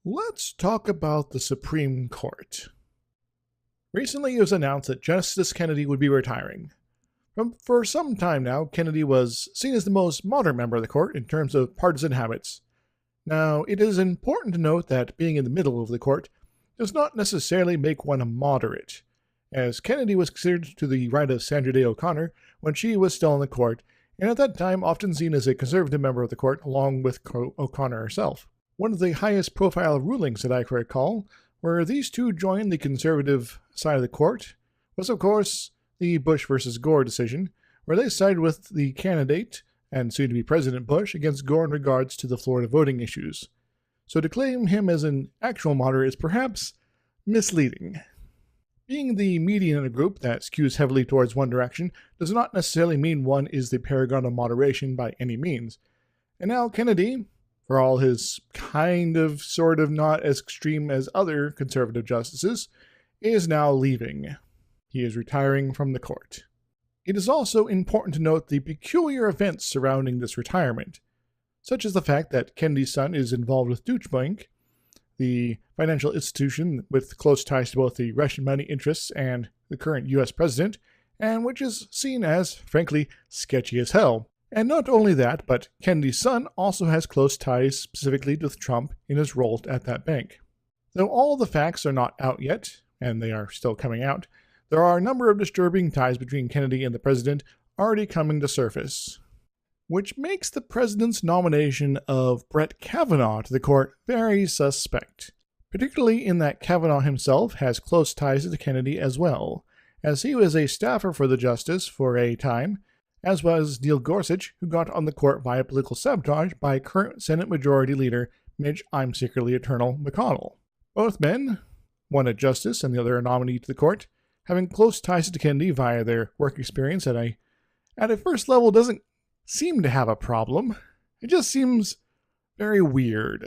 Let's talk about the Supreme Court. Recently, it was announced that Justice Kennedy would be retiring. For some time now, Kennedy was seen as the most modern member of the court in terms of partisan habits. Now, it is important to note that being in the middle of the court does not necessarily make one a moderate, as Kennedy was considered to the right of Sandra Day O'Connor when she was still in the court, and at that time often seen as a conservative member of the court along with O'Connor herself. One of the highest profile rulings that I can recall, where these two joined the conservative side of the court, was of course the Bush versus Gore decision, where they sided with the candidate and soon-to-be President Bush against Gore in regards to the Florida voting issues. So to claim him as an actual moderate is perhaps misleading. Being the median in a group that skews heavily towards one direction does not necessarily mean one is the paragon of moderation by any means. And now Kennedy, for all his sort of not as extreme as other conservative justices, is now leaving. He is retiring from the court. It is also important to note the peculiar events surrounding this retirement, such as the fact that Kennedy's son is involved with Deutsche Bank, the financial institution with close ties to both the Russian money interests and the current U.S. president, and which is seen as, frankly, sketchy as hell. And not only that, but Kennedy's son also has close ties specifically with Trump in his role at that bank. Though all the facts are not out yet, and they are still coming out, there are a number of disturbing ties between Kennedy and the president already coming to surface, which makes the president's nomination of Brett Kavanaugh to the court very suspect, particularly in that Kavanaugh himself has close ties to Kennedy as well, as he was a staffer for the justice for a time, as was Neil Gorsuch, who got on the court via political sabotage by current Senate Majority Leader Mitch I'm Secretly Eternal McConnell. Both men, one a justice and the other a nominee to the court, having close ties to Kennedy via their work experience at a first level doesn't seem to have a problem. It just seems very weird.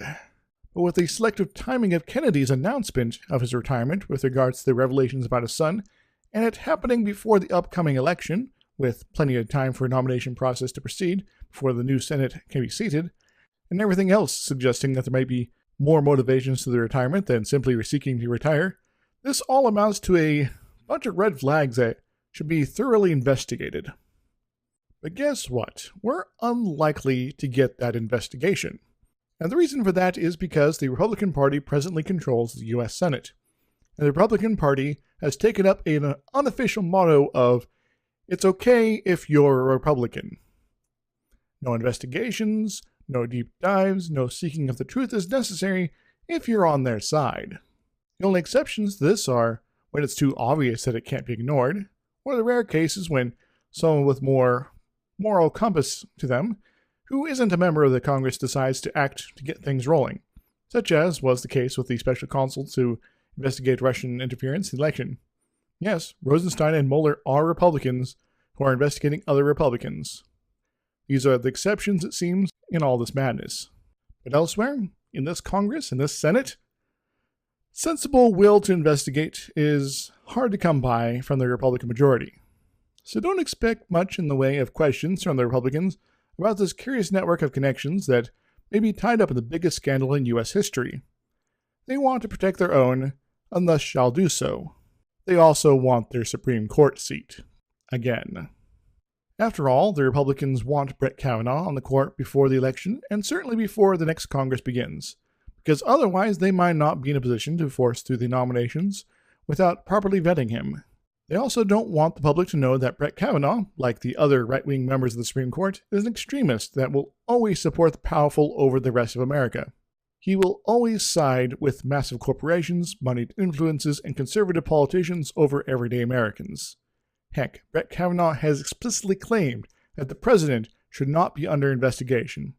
But with the selective timing of Kennedy's announcement of his retirement with regards to the revelations about his son, and it happening before the upcoming election, with plenty of time for a nomination process to proceed before the new Senate can be seated, and everything else suggesting that there might be more motivations to the retirement than simply seeking to retire, this all amounts to a bunch of red flags that should be thoroughly investigated. But guess what? We're unlikely to get that investigation. And the reason for that is because the Republican Party presently controls the U.S. Senate. And the Republican Party has taken up an unofficial motto of, "It's okay if you're a Republican." No investigations, no deep dives, no seeking of the truth is necessary if you're on their side. The only exceptions to this are when it's too obvious that it can't be ignored, or the rare cases when someone with more moral compass to them, who isn't a member of the Congress, decides to act to get things rolling, such as was the case with the special consuls who investigate Russian interference in the election. Yes, Rosenstein and Mueller are Republicans who are investigating other Republicans. These are the exceptions, it seems, in all this madness. But elsewhere, in this Congress, in this Senate, sensible will to investigate is hard to come by from the Republican majority. So don't expect much in the way of questions from the Republicans about this curious network of connections that may be tied up in the biggest scandal in U.S. history. They want to protect their own, and thus shall do so. They also want their Supreme Court seat. Again. After all, the Republicans want Brett Kavanaugh on the court before the election, and certainly before the next Congress begins, because otherwise they might not be in a position to force through the nominations without properly vetting him. They also don't want the public to know that Brett Kavanaugh, like the other right-wing members of the Supreme Court, is an extremist that will always support the powerful over the rest of America. He will always side with massive corporations, moneyed influences, and conservative politicians over everyday Americans. Heck, Brett Kavanaugh has explicitly claimed that the president should not be under investigation.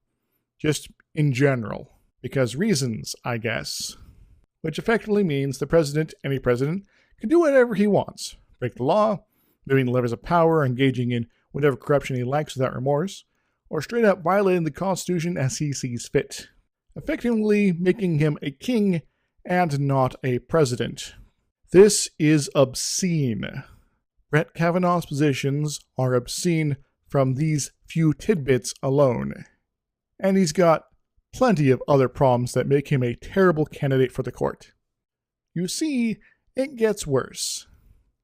Just in general. Because reasons, I guess. Which effectively means the president, any president, can do whatever he wants. Break the law, moving the levers of power, engaging in whatever corruption he likes without remorse, or straight up violating the Constitution as he sees fit, effectively making him a king and not a president. This is obscene. Brett Kavanaugh's positions are obscene from these few tidbits alone. And he's got plenty of other problems that make him a terrible candidate for the court. You see, it gets worse.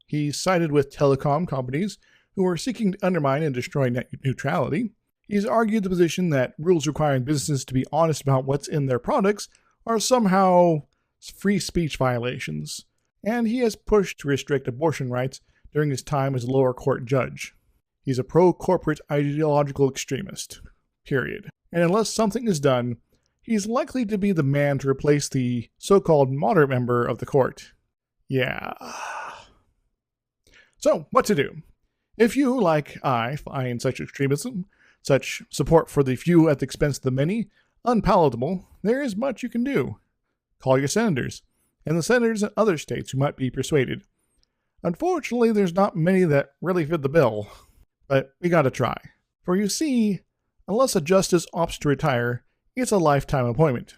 He sided with telecom companies who are seeking to undermine and destroy net neutrality. He's argued the position that rules requiring businesses to be honest about what's in their products are somehow free speech violations, and he has pushed to restrict abortion rights during his time as a lower court judge. He's a pro-corporate ideological extremist, period. And unless something is done, he's likely to be the man to replace the so-called moderate member of the court. Yeah. So, what to do? If you, like I, find such extremism, such support for the few at the expense of the many, unpalatable, there is much you can do. Call your senators, and the senators in other states who might be persuaded. Unfortunately, there's not many that really fit the bill, but we gotta try. For you see, unless a justice opts to retire, it's a lifetime appointment.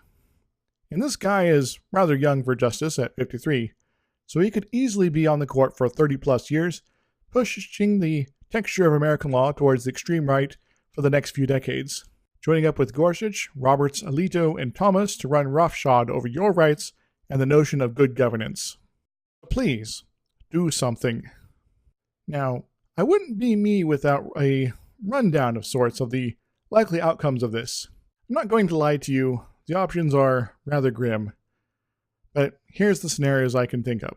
And this guy is rather young for justice at 53, so he could easily be on the court for 30 plus years, pushing the texture of American law towards the extreme right for the next few decades, joining up with Gorsuch, Roberts, Alito, and Thomas to run roughshod over your rights and the notion of good governance. Please, do something. Now, I wouldn't be me without a rundown of sorts of the likely outcomes of this. I'm not going to lie to you, the options are rather grim. But here's the scenarios I can think of.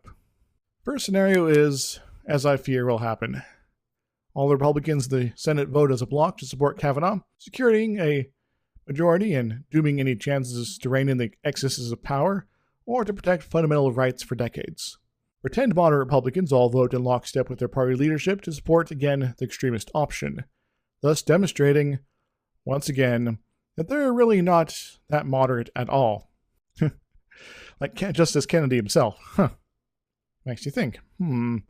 First scenario is, as I fear will happen. All the Republicans in the Senate vote as a bloc to support Kavanaugh, securing a majority and dooming any chances to rein in the excesses of power, or to protect fundamental rights for decades. Pretend moderate Republicans all vote in lockstep with their party leadership to support, again, the extremist option, thus demonstrating, once again, that they're really not that moderate at all. Like Justice Kennedy himself. Makes you think. And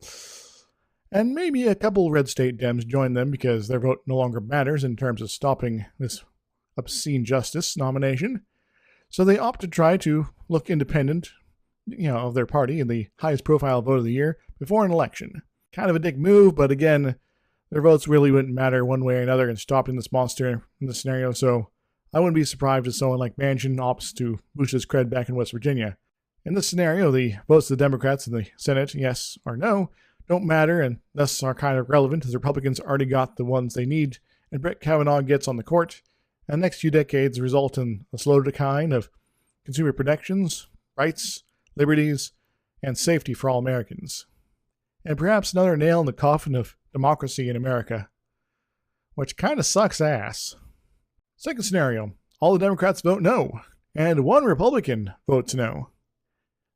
maybe a couple red state Dems join them because their vote no longer matters in terms of stopping this obscene justice nomination. So they opt to try to look independent, of their party in the highest profile vote of the year before an election. Kind of a dick move, but again, their votes really wouldn't matter one way or another in stopping this monster in this scenario, so I wouldn't be surprised if someone like Manchin opts to boost his cred back in West Virginia. In this scenario, the votes of the Democrats in the Senate, yes or no, don't matter and thus are kind of relevant as the Republicans already got the ones they need and Brett Kavanaugh gets on the court, and the next few decades result in a slow decline of consumer protections, rights, liberties, and safety for all Americans. And perhaps another nail in the coffin of democracy in America, which kind of sucks ass. Second scenario, all the Democrats vote no, and one Republican votes no.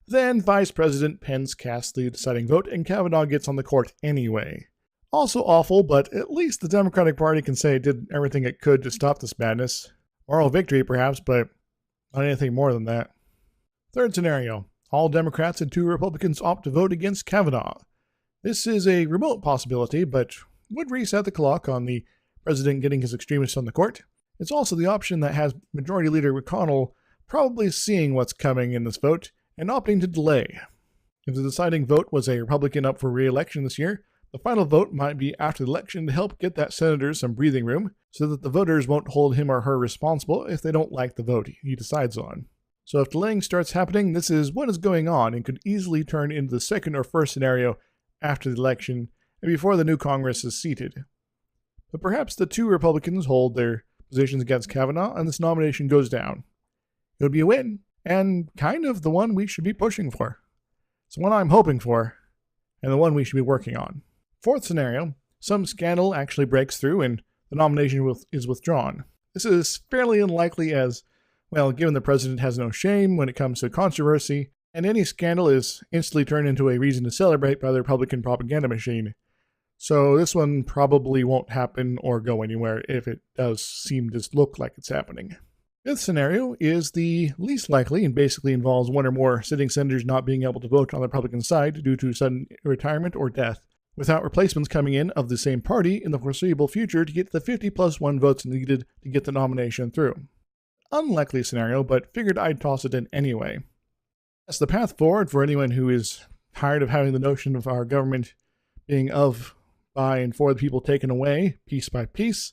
Then Vice President Pence casts the deciding vote and Kavanaugh gets on the court anyway. Also awful, but at least the Democratic Party can say it did everything it could to stop this madness. Moral victory perhaps, but not anything more than that. Third scenario, all Democrats and 2 Republicans opt to vote against Kavanaugh. This is a remote possibility, but would reset the clock on the president getting his extremists on the court. It's also the option that has Majority Leader McConnell probably seeing what's coming in this vote and opting to delay. If the deciding vote was a Republican up for re-election this year, the final vote might be after the election to help get that senator some breathing room so that the voters won't hold him or her responsible if they don't like the vote he decides on. So if delaying starts happening, this is what is going on and could easily turn into the second or first scenario after the election and before the new Congress is seated. But perhaps the 2 Republicans hold their positions against Kavanaugh and this nomination goes down. It would be a win, and kind of the one we should be pushing for. It's the one I'm hoping for, and the one we should be working on. Fourth scenario, some scandal actually breaks through and the nomination is withdrawn. This is fairly unlikely as, well, given the president has no shame when it comes to controversy, and any scandal is instantly turned into a reason to celebrate by the Republican propaganda machine. So this one probably won't happen or go anywhere if it does seem to look like it's happening. Fifth scenario is the least likely and basically involves 1 or more sitting senators not being able to vote on the Republican side due to sudden retirement or death, without replacements coming in of the same party in the foreseeable future to get the 50+1 votes needed to get the nomination through. Unlikely scenario, but figured I'd toss it in anyway. That's the path forward for anyone who is tired of having the notion of our government being of, by, and for the people taken away, piece by piece,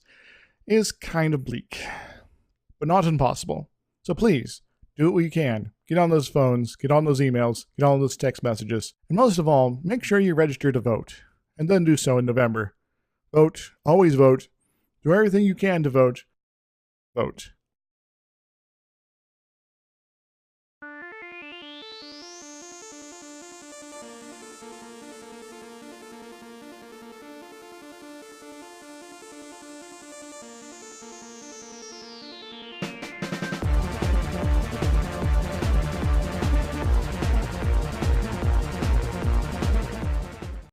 is kind of bleak. But not impossible. So please, do what you can. Get on those phones, get on those emails, get on those text messages, and most of all, make sure you register to vote, and then do so in November. Vote, always vote, do everything you can to vote. Vote.